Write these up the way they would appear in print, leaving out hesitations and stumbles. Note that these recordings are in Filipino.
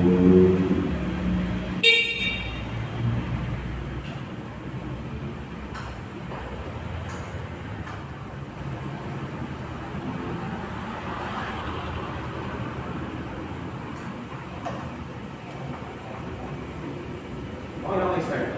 Okay lang kayo start.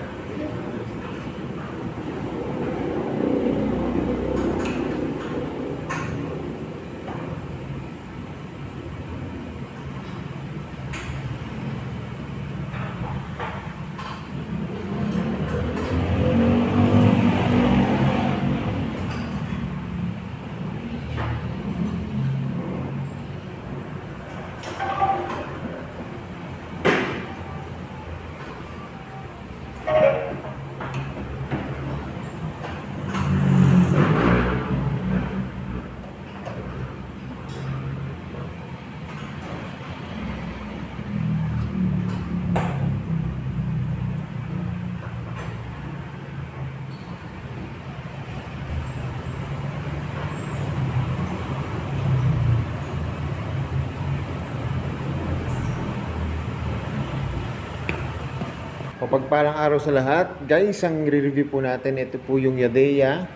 Mapagpalang araw sa lahat. Guys, ang re-review po natin, ito po yung Yadeya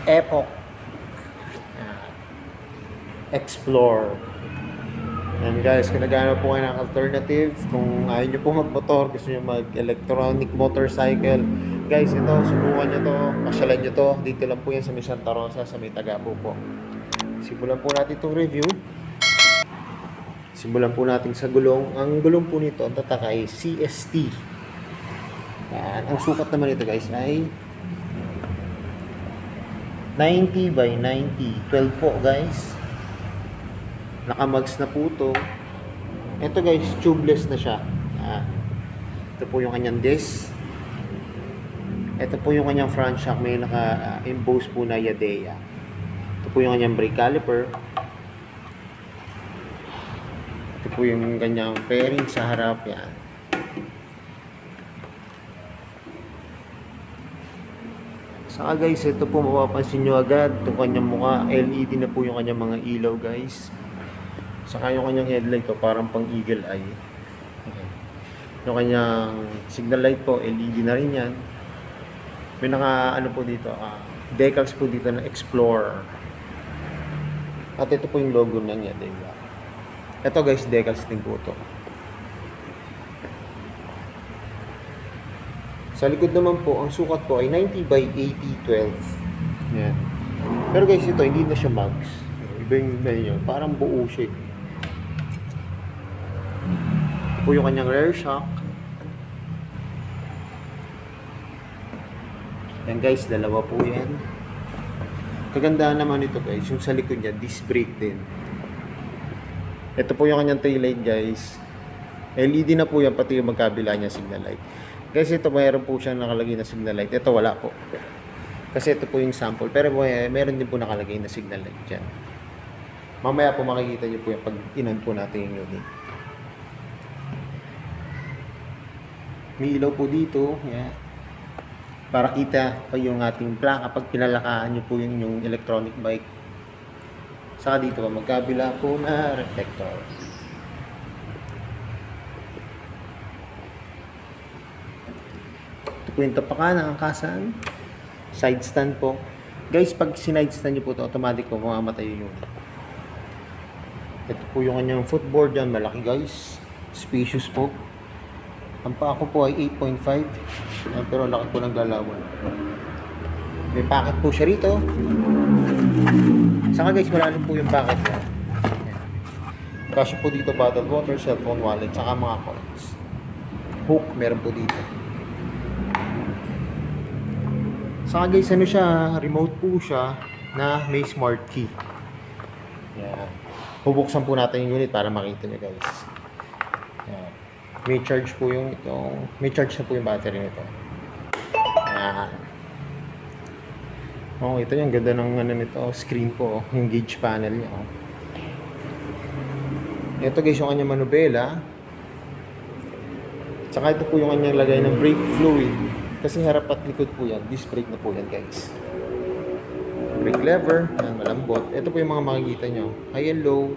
Epoch Explore. And guys, kung naghahanap po kayo ng alternative, kung ayaw nyo po magmotor, gusto nyo mag-electronic motorcycle, guys, ito, subukan nyo to, pasyalan nyo to. Dito lang po yan sa may Santa Rosa, sa may Tagapo po. Simulan po natin itong review. Simulan po natin sa gulong. Ang gulong po nito, ang tatak ay CST. Yan. Ang sukat naman ito guys ay 90 by 90. 12 po guys. Nakamags na po ito. Ito guys, tubeless na siya. Yan. Ito po yung kanyang disc. Ito po yung kanyang front shock. May naka-impose po na Yadeya. Ito po yung kanyang brake caliper. Ito po yung kanyang fairing sa harap. Yan. Saka guys, ito po mapapansin nyo agad. Itong kanyang mukha, LED na po yung kanyang mga ilaw guys. Saka yung kanyang headlight po, parang pang eagle eye. Okay. Yung kanyang signal light po, LED na rin yan. May naka ano po dito, decals po dito na Explorer. At ito po yung logo ng Yadeya. Ito guys, decals din po ito. Sa likod naman po, ang sukat po ay 90 by 80, 12. Yan. Pero guys, ito, hindi na siya mags. Iba yung yun. Parang buo siya. Ito po yung kanyang rear shock. Yan guys, dalawa po yan. Kagandahan naman ito guys, yung sa likod niya, disc brake din. Ito po yung kanyang taillight guys. LED na po yan, pati yung magkabila niya signal light. Guys, ito mayroon po siyang nakalagay na signal light. Ito wala po. Kasi ito po yung sample. Pero meron din po nakalagay na signal light dyan. Mamaya po makikita niyo po yung pag inan po natin yung unit. May ilaw po dito. Yan. Para kita pa yung ating plaka pag pinalakaan niyo po yung electronic bike. Saka dito pa magkabila po na reflector. Ito po yung tapakan ng angkasan. Side stand po. Guys, pag sinide stand nyo po ito, automatic po mamamatay yung unit. Ito po yung kanyang footboard dyan. Malaki guys. Spacious po. Ang paa ko po ay 8.5. Pero laki po ng galawan. May packet po siya rito. Saka guys, malalim po yung packet niya. Kasya po dito bottled water, cellphone wallet, saka mga coins. Hook, meron po dito. Saka guys, ano siya, remote po siya na may smart key. Yan. Bubuksan po natin yung unit para makita nyo guys. Yan. May charge po yung itong, may charge na po yung battery nito. Yan. Oh, ito yung ganda ng ano nito, screen po, yung gauge panel niya. Oh. Ito guys yung kanyang manubela. Tsaka ito po yung kanyang lagay ng brake fluid. Kasi harap at likod po yan, disc brake na po yan guys. Brake lever, yan, malambot. Ito po yung mga makikita nyo, high and low.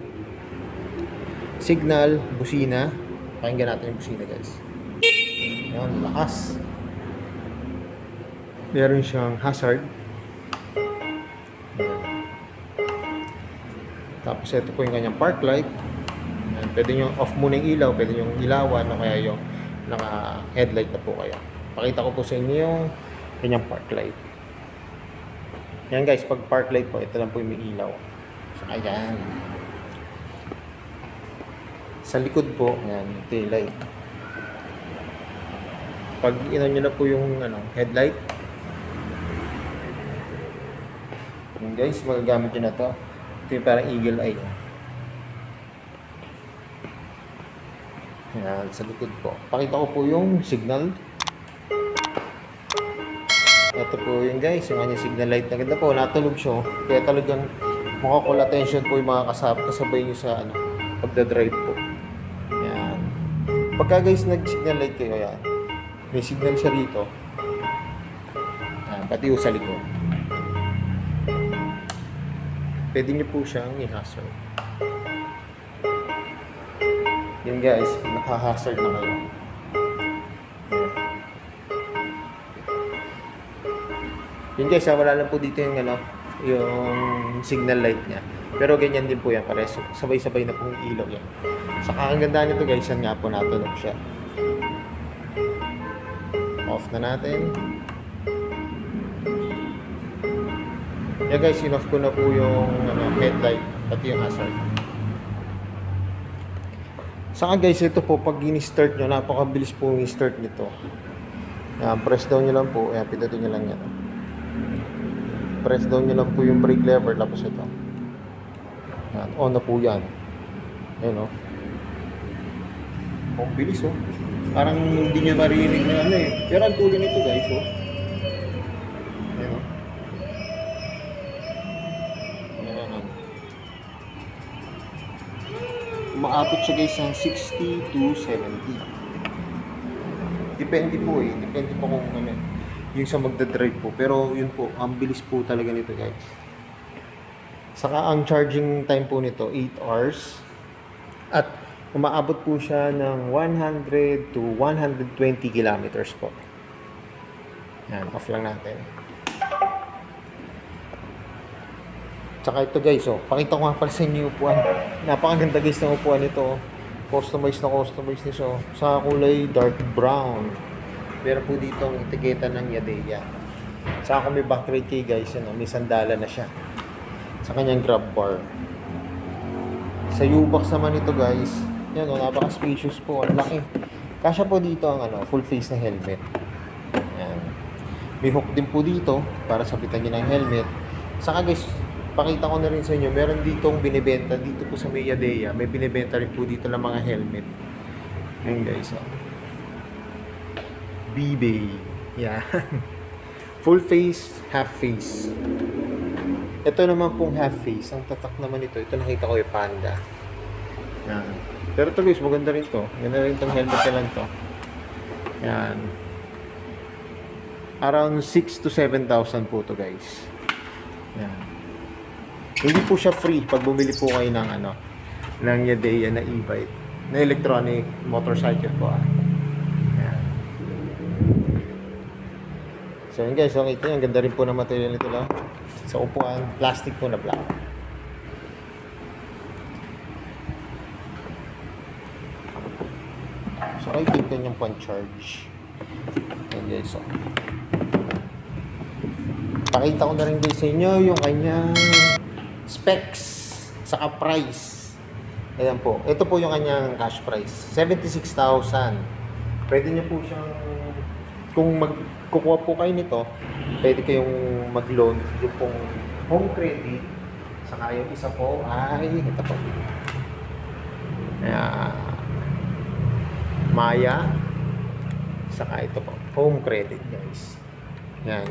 signal, busina. Pakinggan natin yung busina guys. Ayan, lakas. Meron siyang hazard. Ayan. Tapos ito po yung kanyang park light. Ayan, pwede nyo off muna yung ilaw, pwede nyo ilawan o kaya yung naka headlight na po kayo. Pakita ko po sa inyo yung kanyang park light. Yan guys, pag park light po, ito lang po yung may ilaw. So ayan. Sa likod po, ayan, yung tail light. Pag ino nyo na po yung headlight, yan guys, magagamit nyo na to. Ito yung parang eagle eye. Ayan, sa likod po. Pakita ko po yung signal. Ito po yung guys, yung kanyang signal light. Naganda po, natulog siya. Kaya talagang makakall attention po yung mga kasabay nyo sa pagdadrive po. Ayan. Pagka guys nag-signal light kayo, ayan. May signal siya rito. Ayan, pati yung sa likod. Pwede nyo po siyang i-hazard. Yan guys, naka-hazard na kayo. Yun guys, wala lang po dito yung yung signal light niya. Pero ganyan din po yan, pares sabay-sabay na pong ilaw yan. Saka ang ganda nito guys, yan nga po natulog siya. Off na natin. Yan guys, in-off ko na po yung headlight, pati yung hazard. Saka guys, ito po, pag in-start nyo, napakabilis po yung start nito. Press down nyo lang po, ayan, pindutin nyo lang yan. Press down nyo lang po yung brake lever, tapos ito. Ayan, on na po yan. Ayan o. Ang bilis o. Parang hindi nyo maririnig na Pero ang tuloy nito guys o. Ayan o. Ayan. Umaabot siya guys ng 60 to 70. Depende po Depende po kung yung sa magdadrive po. Pero yun po, ang bilis po talaga nito guys. Saka ang charging time po nito, 8 hours. At umaabot po siya ng 100 to 120 kilometers po. Yan, off lang natin. Saka ito guys, pakita ko nga pala sa inyo yung upuan. Napakaganda guys ng upuan nito. Customized na siya. Sa kulay dark brown. Meron po dito ang etiketa ng Yadeya. Saka kung may backrate kay guys, may sandala na siya. Sa kanyang grab bar. Sa U-Box naman ito guys, yan napaka-spacious po. Ang laki. Kasya po dito ang full face na helmet. Yan. May hook din po dito para sabitan niyo ng helmet. Saka guys, pakita ko na rin sa inyo, meron ditong binibenta dito po sa may Yadeya. May binibenta rin po dito ng mga helmet. Yan guys, B-Bay. Yan. Full face, half face. Ito naman pong half face. Ang tatak naman ito. Ito nakita ko yung Panda. Yan. Pero ito guys, maganda rin to. Ganda rin itong helmet na lang to. Yan. Around 6 to 7,000 po to guys. Yan. Hindi po siya free pag bumili po kayo ng ng Yadeya na e-bike. Na electronic motorcycle po Yan. So yun guys, ito yung ganda rin po ng material nito lang. Sa upuan, plastic po na black. So I think kanyang pan-charge. Yan guys, pakita ko na rin guys sa inyo yung kanyang specs saka price. Ayan po. Ito po yung kanyang cash price. 76,000. Pwede nyo po siyang, kung magkukuha po kayo nito, pwede kayong mag-loan yung pong home credit. Saka yung isa po ay ito po. Ayan. Maya. Saka ito po. Home credit guys. Yan.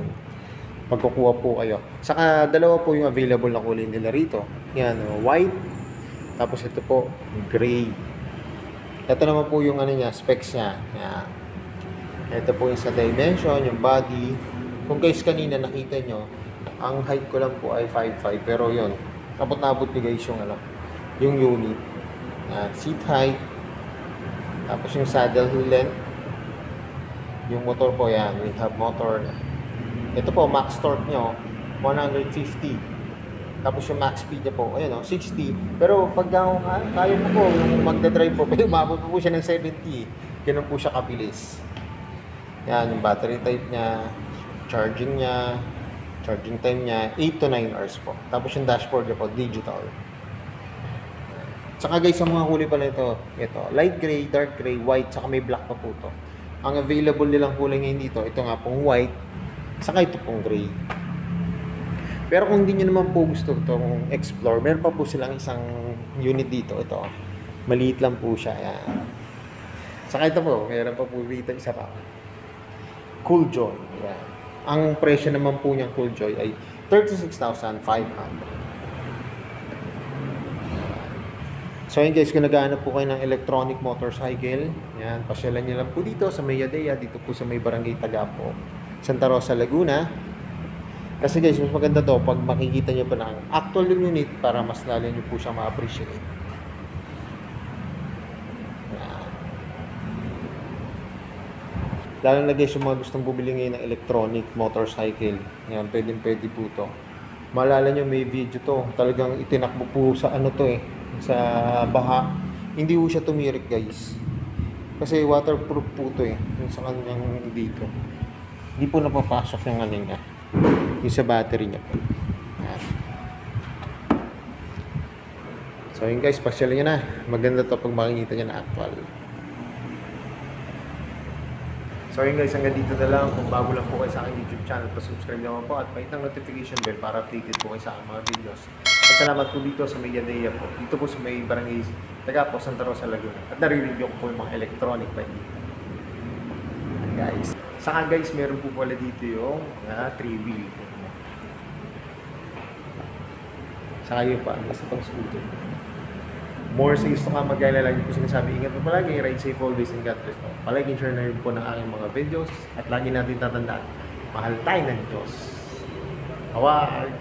Pagkukuha po kayo. Saka dalawa po yung available na kulay nila rito. Yan. White. Tapos ito po. Gray. Ito naman po yung niya, specs niya. Yan. Ito po yung sa dimension, yung body. Kung guys kanina nakita nyo, ang height ko lang po ay 5'5". Pero yun, abot-abot ni guys yung yung unit. Seat height. Tapos yung saddle length. Yung motor po yan, we have motor. Ito po, max torque nyo, 150. Tapos yung max speed niya po, ayun 60. Pero pag kaya mo po, yung magdadrive po, umabot po siya ng 70. Ganun po siya kabilis. Yan, yung battery type niya, charging niya, charging time niya, 8 to 9 hours po. Tapos yung dashboard niya po, digital. Saka guys, sa mga kulay pala ito, light gray, dark gray, white, saka may black pa po ito. Ang available nilang kulay ngayon dito, ito nga pong white, saka ito pong gray. Pero kung hindi nyo naman po gusto itong explore, meron pa po silang isang unit dito. Ito, maliit lang po siya. Yan. Saka ito po, meron pa po dito isa pa. Cool Joy. Yan. Ang presyo naman po niyang Cool Joy ay 36,500. So yun guys, kung naghahanap po kayo ng electronic motorcycle, yan, pasyalan nyo lang po dito sa May Yadea, dito po sa May Barangay Tagapo, Santa Rosa, Laguna. Kasi guys, mas maganda to pag makikita nyo pa ng actual unit para mas lalo nyo po siya ma-appreciate. Yan. Lalo na guys, yung mga gustong bumili ngayon ng electronic motorcycle, yan, pwede po to. Maalala nyo, may video to, talagang itinakbo po sa sa baha. Hindi po siya tumirik guys. Kasi waterproof po to yung sa kanyang dito. Hindi po napapasok yung niya. Yung sa battery niya po. Yan. So yun guys, pasyalan nyo na. Maganda to pag makikita nyo na actual. So yun guys, hanggang dito na lang. Kung bago lang po kayo sa aking YouTube channel, pa-subscribe naman po at pahit ng notification bell para updated po kayo sa aking mga videos. At salamat po dito sa May Yadea po. Dito po sa May Barangay Tagapo, Santa Rosa, Laguna. At nare-review ko po yung mga electronic pa dito. Guys. Saka guys, meron po pala dito yung 3-wheel. Saka yun pa, basta pang scooter. More sa gusto nga mag-alala, lagi po sinasabi, ingat po palagi, ride safe always and God bless po. Palagi share na rin po ng aking mga videos at lagi natin tatandaan, mahal tayo ng Diyos. Award!